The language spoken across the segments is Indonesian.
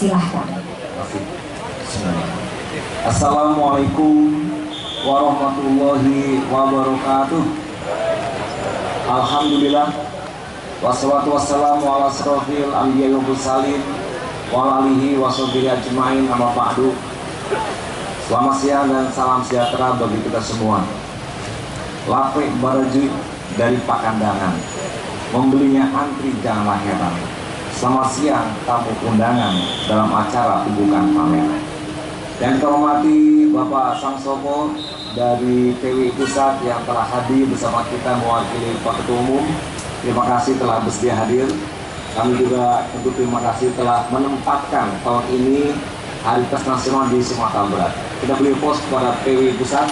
Silahkan. Assalamualaikum warahmatullahi wabarakatuh. Alhamdulillah, wassalatu wassalamu ala asrofil anbiya'i wal mursalin wa alihi washabihi ajmain, amma ba'du. Selamat siang dan salam sejahtera bagi kita semua. Lapik baraju dari Pakandangan, membelinya antri janganlah heran. Selamat siang tamu undangan dalam acara pembukaan pameran. Yang kita hormati Bapak Samsoko dari PWI Pusat yang telah hadir bersama kita mewakili Pak Ketua Umum. Terima kasih telah bersedia hadir. Kami juga tentu terima kasih telah menempatkan tahun ini Hari Pers Nasional di Sumatera Barat. Kita beri pos kepada PWI Pusat.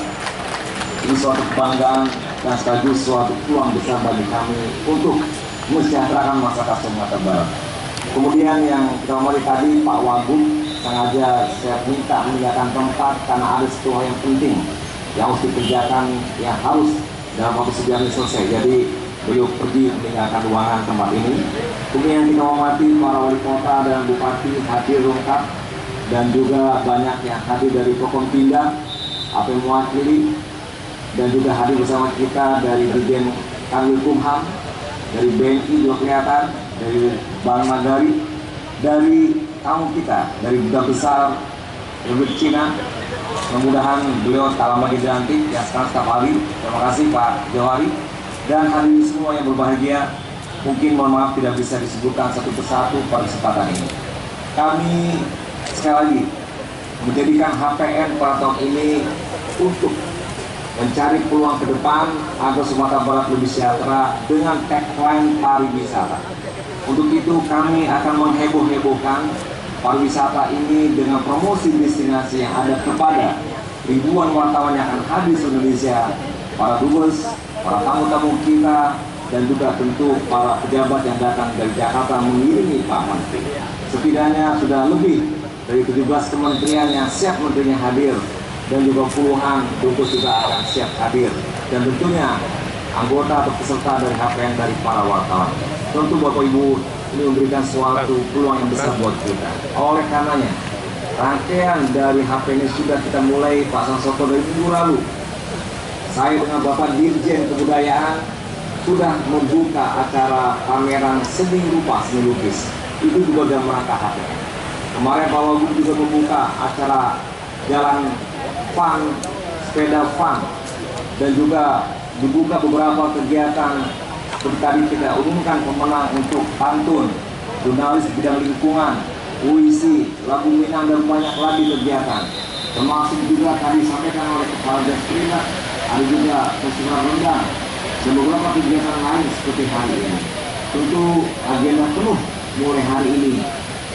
Ini suatu kebanggaan dan sekaligus suatu peluang besar bagi kami untuk mensejahterakan masyarakat Sumatera Barat. Kemudian yang kita hormati tadi Pak Wagub, sengaja saya minta meninggalkan tempat karena ada sesuatu yang penting yang harus dikerjakan, yang harus dalam waktu segera selesai. Jadi beliau pergi meninggalkan ruangan tempat ini. Kemudian kita hormati para wali kota dan bupati hadir lengkap, dan juga banyak yang hadir dari Forkompinda apa yang mewakili, dan juga hadir bersama kita dari Dirjen Kanwilkumham, dari BNI juga kelihatan, dari Bank Nagari, dari tamu kita dari Duta Besar Republik Cina. Mudah-mudahan beliau tak lama lagi dilantik ya, sekarang setiap hari. Terima kasih Pak Johari dan hadirin semua yang berbahagia. Mungkin mohon maaf tidak bisa disebutkan satu persatu pada kesempatan ini. Kami sekali lagi menjadikan HPN pada tahun ini untuk mencari peluang ke depan agar Sumatera Barat lebih sejahtera dengan tagline pariwisata. Untuk itu kami akan mengheboh-hebohkan pariwisata ini dengan promosi destinasi yang ada kepada ribuan wartawan yang akan hadir di Indonesia, para dubes, para tamu-tamu kita, dan juga tentu para pejabat yang datang dari Jakarta mengiringi Pak Menteri. Setidaknya sudah lebih dari 17 kementerian yang siap menterinya hadir, dan juga puluhan dubes juga akan siap hadir, dan tentunya anggota atau peserta dari HPN dari para wartawan. Tentu Bapak Ibu, ini memberikan suatu peluang yang besar buat kita. Oleh karenanya, rangkaian dari HPN ini sudah kita mulai Pak Samsoko dari minggu lalu. Saya dengan Bapak Dirjen Kebudayaan sudah membuka acara pameran seni rupa, seni lukis. Itu juga dalam rangka HPN. Kemarin Pak Wagub juga membuka acara jalan fun, sepeda fun, dan juga dibuka beberapa kegiatan. Seperti tadi kita umumkan pemenang untuk pantun, jurnalis bidang lingkungan, puisi, lagu Minang, dan banyak lagi kegiatan. Termasuk juga tadi disampaikan oleh Kepala Dinas, ada juga festival rendang dan beberapa kegiatan lain seperti hari ini. Tentu agenda penuh mulai hari ini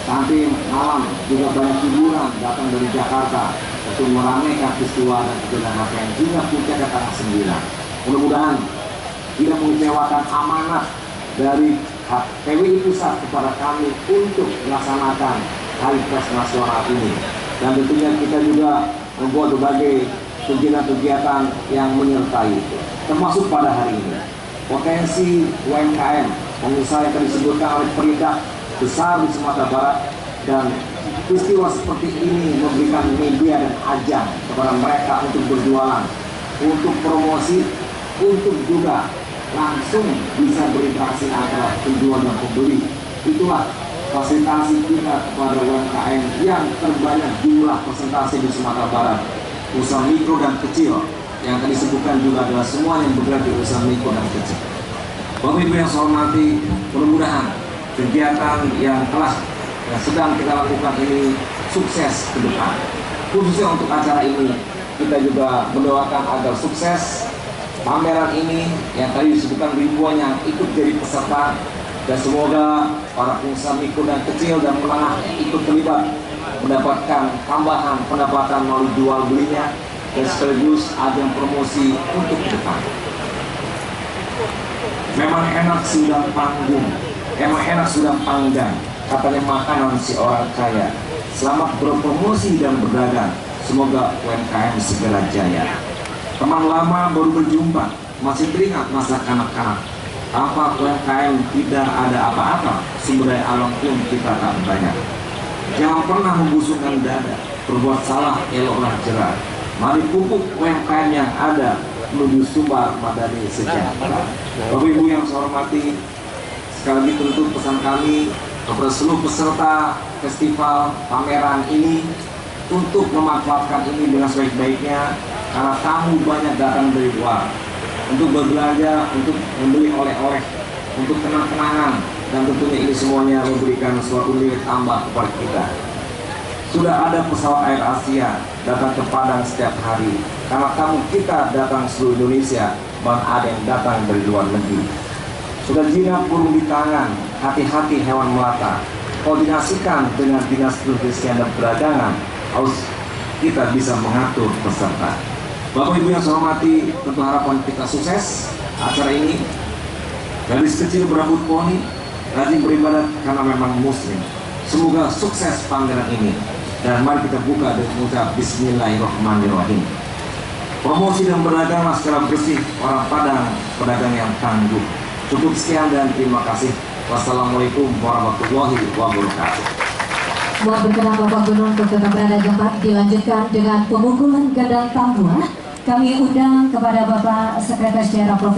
sampai malam, juga banyak hiburan datang dari Jakarta untuk meramaikan festival dan kegiatan HPN juga puncak tanggal 9. Mudah-mudahan tidak mengecewakan amanat dari PWI Pusat kepada kami untuk melaksanakan Hari Pers Nasional ini. Dan tentunya kita juga membuat berbagai kegiatan-kegiatan yang menyertai itu, termasuk pada hari ini. Potensi UMKM, pengusaha yang disebutkan oleh Peridak besar di Sumatera Barat, dan peristiwa seperti ini memberikan media dan ajang kepada mereka untuk berjualan, untuk promosi, untuk juga langsung bisa berinteraksi antara penjual dan pembeli. Itulah fasilitasi kita kepada UMKM yang terbanyak jumlah presentasi di Sumatera Barat, usaha mikro dan kecil, yang tadi disebutkan juga adalah semua yang bergerak di usaha mikro dan kecil. Bapak Ibu yang saya hormati, mudah-mudahan kegiatan yang sedang kita lakukan ini sukses ke depan. Khususnya untuk acara ini, kita juga mendoakan agar sukses pameran ini yang tadi disebutkan ribuan yang ikut jadi peserta, dan semoga para pengusaha mikro dan kecil dan menengah ikut terlibat mendapatkan tambahan pendapatan melalui jual belinya, dan sekaligus ajang promosi untuk ke depan. Memang enak sudah panggung, emang enak sudah panggang, katanya makanan si orang kaya. Selamat berpromosi dan berdagang, semoga UMKM segera jaya. Teman lama baru berjumpa, masih teringat masa kanak-kanak. Tanpa UMKM tidak ada apa-apa, sumber daya alam pun kita tak banyak. Jangan pernah membusungkan dada. Berbuat salah, eloklah jerah. Mari pupuk UMKM yang ada menuju Sumbar Madani sejahtera. Bapak Ibu yang saya hormati, sekali lagi tentu pesan kami kepada seluruh peserta festival pameran ini untuk memanfaatkan ini dengan sebaik-baiknya, karena tamu banyak datang dari luar untuk berbelanja, untuk membeli oleh-oleh, untuk kenang-kenangan, dan tentunya ini semuanya memberikan suatu nilai tambah kepada kita. Sudah ada pesawat Air Asia datang ke Padang setiap hari, karena tamu kita datang seluruh Indonesia, bahkan ada yang datang dari luar negeri. Sudah jinak burung di tangan, hati-hati hewan melata. Koordinasikan dengan Dinas Perindustrian dan Perdagangan, harus kita bisa mengatur peserta. Bapak Ibu yang saya hormati, tentu harapan kita sukses acara ini. Gadis kecil berambut poni, rajin beribadat karena memang muslim. Semoga sukses panggilan ini. Dan mari kita buka dengan mengucap Bismillahirrahmanirrahim. Promosi dan berdagang secara bersih, orang Padang pedagang yang tangguh. Cukup sekian dan terima kasih. Wassalamualaikum warahmatullahi wabarakatuh. Mohon berkenan Bapak Gubernur untuk tetap berada di tempat. Dilanjutkan dengan pemukulan gendang tambua. Kami undang kepada Bapak Sekretaris Daerah Provinsi